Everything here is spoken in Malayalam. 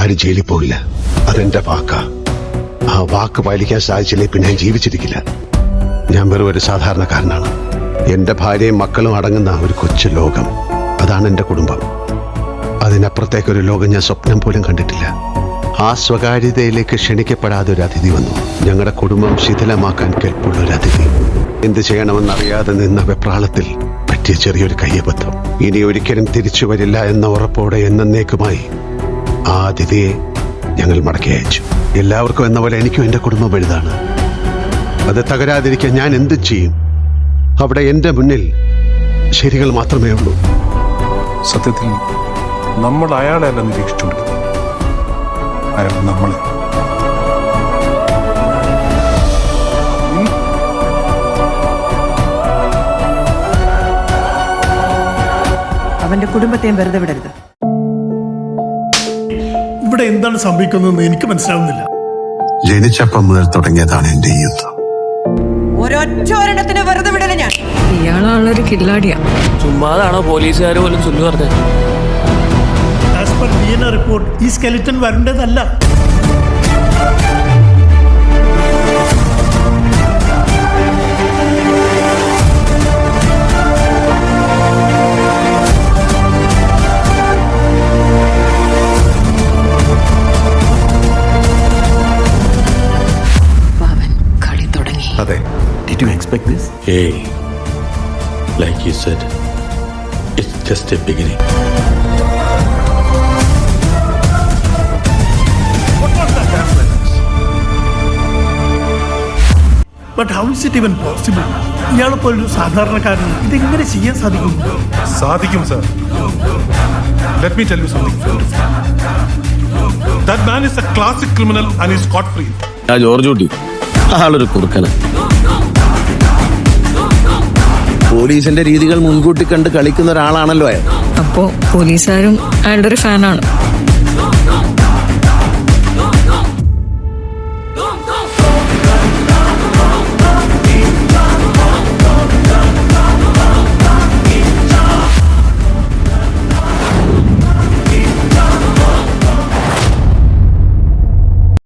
ആരും ജയിലിൽ പോയില്ല. അതെന്റെ വാക്കാ. ആ വാക്ക് പാലിക്കാൻ സാധിച്ചില്ലേ പിന്നെ ഞാൻ ജീവിച്ചിരിക്കില്ല. ഞാൻ വെറും ഒരു സാധാരണക്കാരനാണ്. എന്റെ ഭാര്യയും മക്കളും അടങ്ങുന്ന ഒരു കൊച്ചു ലോകം, അതാണ് എന്റെ കുടുംബം. അതിനപ്പുറത്തേക്കൊരു ലോകം ഞാൻ സ്വപ്നം പോലും കണ്ടിട്ടില്ല. ആ സ്വകാര്യതയിലേക്ക് ക്ഷണിക്കപ്പെടാതെ ഒരു അതിഥി വന്നു. ഞങ്ങളുടെ കുടുംബം ശിഥിലമാക്കാൻ കെൽപ്പുള്ള ഒരു അതിഥി. എന്ത് ചെയ്യണമെന്നറിയാതെ നിന്ന വെപ്രാളത്തിൽ പറ്റിയ ചെറിയൊരു കയ്യബദ്ധം. ഇനി ഒരിക്കലും തിരിച്ചു വരില്ല എന്ന ഉറപ്പോടെ എന്നേക്കുമായി ആ അതിഥിയെ ഞങ്ങൾ മടക്കി അയച്ചു. എല്ലാവർക്കും എന്ന പോലെ എനിക്കും എന്റെ കുടുംബം വലുതാണ്. അത് തകരാതിരിക്കാൻ ഞാൻ എന്തും ചെയ്യും. അവിടെ എന്റെ മുന്നിൽ ശരികൾ മാത്രമേ ഉള്ളൂ. സത്യത്തിൽ നമ്മൾ അയാളെ അല്ല നിരീക്ഷിച്ചുകൊണ്ടിരിക്കുന്നത്, അയാൾ നമ്മളെ. അവന്റെ കുടുംബത്തെയും വെറുതെ വിടരുത്. ഇവിടെ എന്താണ് സംഭവിക്കുന്നതെന്ന് എനിക്ക് മനസ്സിലാവുന്നില്ല. ജനിച്ചപ്പം മുതൽ തുടങ്ങിയതാണ് എന്റെ ഈ യുദ്ധം. ഒരൊറ്റൊരെണ്ണത്തിന് വെറുതെ വിടല ഞാൻ. ഇയാളാണൊരു കില്ലാടിയാ. ചുമ്മാതാണോ പോലീസുകാർ പോലും ചൊല്ലു പറഞ്ഞത്? ആസ് പെർ DNA റിപ്പോർട്ട് ഈ സ്കെലിറ്റൻ വരേണ്ടതല്ല. അതെ. Did you expect this? Hey, like you said, it's just a beginning. What was that ambulance? But how is it even possible? ഇയാളെ പോലൊരു സാധാരണക്കാരന് ഇതെങ്ങനെ ചെയ്യാൻ സാധിക്കും? സാധിക്കും sir. Let me tell you something. That man is a classic criminal and is scot free. George കുട്ടി ആളൊരു കുറുക്കന്. പോലീസിന്റെ രീതികൾ മുൻകൂട്ടി കണ്ട് കളിക്കുന്ന ഒരാളാണല്ലോ അയാൾ. അപ്പോ പോലീസുകാരും അയാളുടെ ഒരു ഫാനാണ്.